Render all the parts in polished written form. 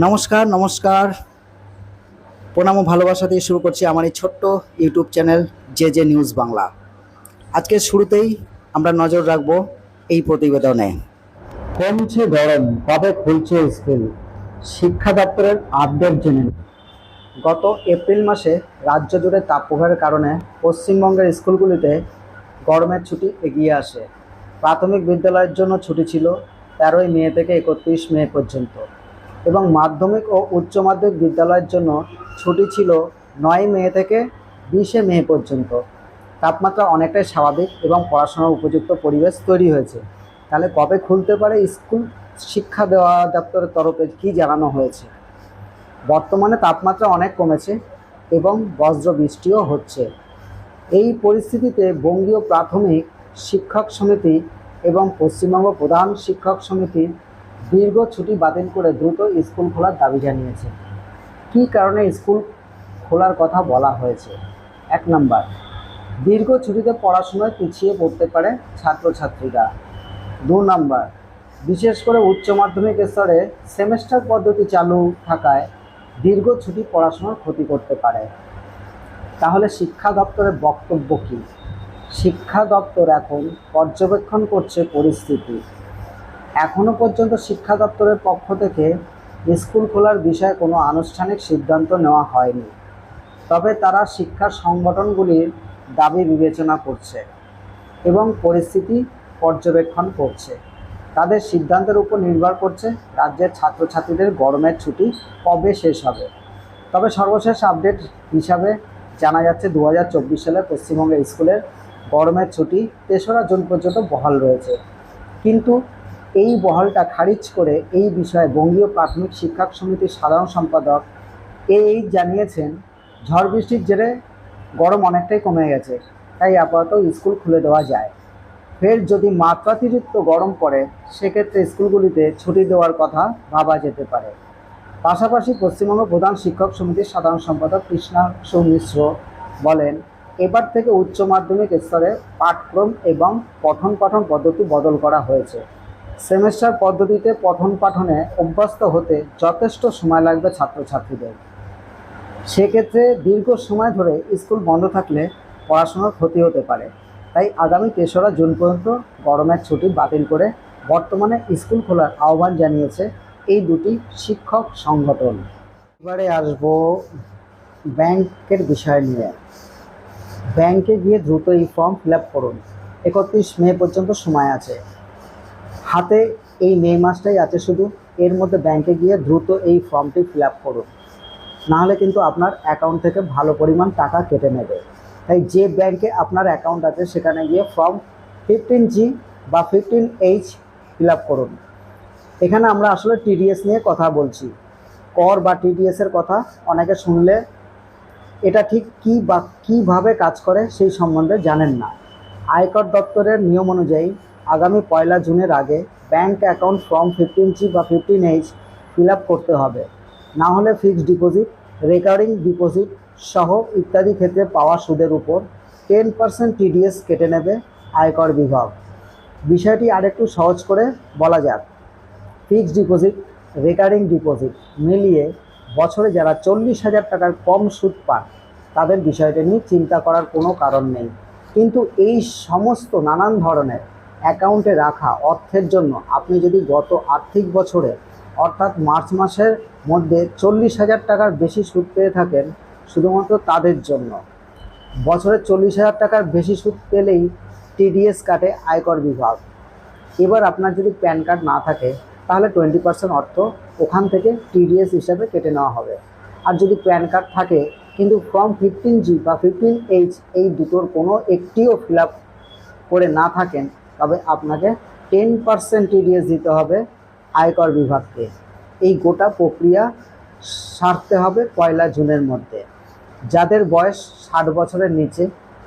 নমস্কার প্রণাম ও ভালোবাসা দিয়ে শুরু করছি আমার এই ছোট্ট YouTube channel J news Bangla. আজকে শুরুতেই আমরা নজর রাখব এই প্রতিবেদনে। কমছে গরম, কবে খুলছে স্কুল? শিক্ষা দপ্তরের আপডেট জেনে নিন। গত এপ্রিল মাসে রাজ্য জুড়ে তাপপ্রবাহের কারণে পশ্চিমবঙ্গের স্কুলগুলিতে গরমের ছুটি এগিয়ে আসে। প্রাথমিক বিদ্যালয়ের জন্য ছুটি ছিল 13ই মে থেকে 31 মে পর্যন্ত এবং মাধ্যমিক ও উচ্চ মাধ্যমিক বিদ্যালয়ের জন্য ছুটি ছিল 9 মে থেকে 20 মে পর্যন্ত। তাপমাত্রা অনেকটাই স্বাভাবিক এবং পড়াশোনার উপযুক্ত পরিবেশ তৈরি হয়েছে। তাহলে কবে খুলতে পারে স্কুল? শিক্ষা দেওয়া দপ্তরের তরফে কী জানানো হয়েছে? বর্তমানে তাপমাত্রা অনেক কমেছে এবং বজ্র বৃষ্টিও হচ্ছে। এই পরিস্থিতিতে বঙ্গীয় প্রাথমিক শিক্ষক সমিতি এবং পশ্চিমবঙ্গ প্রধান শিক্ষক সমিতি দীর্ঘ ছুটি বাতিল করে দ্রুত স্কুল খোলার দাবি জানিয়েছে। কী কারণে স্কুল খোলার কথা বলা হয়েছে? 1 নম্বর, দীর্ঘ ছুটিতে পড়াশোনায় পিছিয়ে পড়তে পারে ছাত্রছাত্রীরা। 2 নম্বর, বিশেষ করে উচ্চ মাধ্যমিক স্তরে সেমেস্টার পদ্ধতি চালু থাকায় দীর্ঘ ছুটি পড়াশোনার ক্ষতি করতে পারে। তাহলে শিক্ষা দপ্তরের বক্তব্য কী? শিক্ষা দপ্তর এখন পর্যবেক্ষণ করছে পরিস্থিতি। এখনও পর্যন্ত শিক্ষা দপ্তরের পক্ষ থেকে স্কুল খোলার বিষয়ে কোনো আনুষ্ঠানিক সিদ্ধান্ত নেওয়া হয়নি, তবে তারা শিক্ষা সংগঠনগুলির দাবি বিবেচনা করছে এবং পরিস্থিতি পর্যবেক্ষণ করছে। তাদের সিদ্ধান্তের উপর নির্ভর করছে রাজ্যের ছাত্রছাত্রীদের গরমের ছুটি কবে শেষ হবে। তবে সর্বশেষ আপডেট হিসাবে জানা যাচ্ছে 2024 সালে পশ্চিমবঙ্গের স্কুলের গরমের ছুটি 3রা জুন পর্যন্ত বহাল রয়েছে। কিন্তু এই বহালটা খারিজ করে এই বিষয়ে বঙ্গীয় প্রাথমিক শিক্ষক সমিতির সাধারণ সম্পাদক জানিয়েছেন, ঝড় বৃষ্টির জেরে গরম অনেকটাই কমে গেছে, তাই আপাতত স্কুল খুলে দেওয়া যায়। ফের যদি মাত্রাতিরিক্ত গরম পড়ে সেক্ষেত্রে স্কুলগুলিতে ছুটি দেওয়ার কথা ভাবা যেতে পারে। পাশাপাশি পশ্চিমবঙ্গ প্রধান শিক্ষক সমিতির সাধারণ সম্পাদক কৃষ্ণাংশু মিশ্র বলেন, এবার থেকে উচ্চ মাধ্যমিক স্তরে পাঠক্রম এবং পঠন পাঠন পদ্ধতি বদল করা হয়েছে। সেমেস্টার পদ্ধতিতে পঠন পাঠনে অভ্যস্ত হতে যথেষ্ট সময় লাগবে ছাত্রছাত্রীদের। সেক্ষেত্রে দীর্ঘ সময় ধরে স্কুল বন্ধ থাকলে পড়াশোনার ক্ষতি হতে পারে। তাই আগামী 3রা জুন পর্যন্ত গরমের ছুটি বাতিল করে বর্তমানে স্কুল খোলার আহ্বান জানিয়েছে এই দুটি শিক্ষক সংগঠন। এবারে আসবো ব্যাংকের বিষয় নিয়ে। ব্যাংকে গিয়ে দ্রুত এই ফর্ম ফিল আপ করুন। 31 মে পর্যন্ত সময় আছে হাতে। এই মে মাসটাই আছে শুধু, এর মধ্যে ব্যাংকে গিয়ে দ্রুত এই ফর্মটি ফিল আপ করুন, নাহলে কিন্তু আপনার অ্যাকাউন্ট থেকে ভালো পরিমাণ টাকা কেটে নেবে। তাই যে ব্যাংকে আপনার অ্যাকাউন্ট আছে সেখানে গিয়ে ফর্ম 15G বা 15H ফিল আপ করুন। এখানে আমরা আসলে টিডিএস নিয়ে কথা বলছি। কর বা টিডিএসের কথা অনেকে শুনলে এটা ঠিক কী বা কীভাবে কাজ করে সেই সম্বন্ধে জানেন না। আয়কর দপ্তরের নিয়ম অনুযায়ী আগামী 1 জুনের আগে ব্যাংক অ্যাকাউন্ট ফর্ম 15G বা 15H ফিল আপ করতে হবে, না হলে ফিক্সড ডিপোজিট, রেকারিং ডিপোজিট সহ ইত্যাদি ক্ষেত্রে পাওয়া সুদের উপর 10% টিডিএস কেটে নেবে আয়কর বিভাগ। বিষয়টি আরেকটু সহজ করে বলা যাক। ফিক্সড ডিপোজিট, রেকারিং ডিপোজিট মিলিয়ে বছরে যারা 40,000 টাকার কম সুদ পান তাদের বিষয়টা নিয়ে চিন্তা করার কোনো কারণ নেই। কিন্তু এই সমস্ত নানান ধরনের অ্যাকাউন্টে রাখা অর্থের জন্য আপনি যদি গত আর্থিক বছরে অর্থাৎ মার্চ মাসের মধ্যে 40,000 টাকার বেশি সুদ পেয়ে থাকেন, শুধুমাত্র তাদের জন্য বছরে 40,000 টাকার বেশি সুদ পেলেই টিডিএস কাটে আয়কর বিভাগ। এবার আপনার যদি প্যান কার্ড না থাকে তাহলে 20% অর্থ ওখান থেকে টিডিএস হিসাবে কেটে নেওয়া হবে। আর যদি প্যান কার্ড থাকে কিন্তু ফর্ম 15G বা 15H এই দুটোর কোনো একটিও ফিল আপ করে না থাকেন, তবে আপনাকে 10% টিডিএস দিতে হবে আয়কর বিভাগকে। এই গোটা প্রক্রিয়া সারতে হবে 1 জুনের মধ্যে। যাদের বয়স 60 বছরের নিচে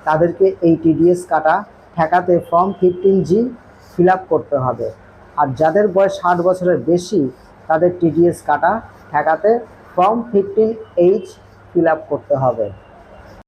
তাদেরকে এই টিডিএস কাটা ঠেকাতে ফর্ম 15G ফিল আপ করতে হবে, আর যাদের বয়স 60 বছরের বেশি তাদের টিডিএস কাটা ঠেকাতে ফর্ম 15H ফিল আপ করতে হবে।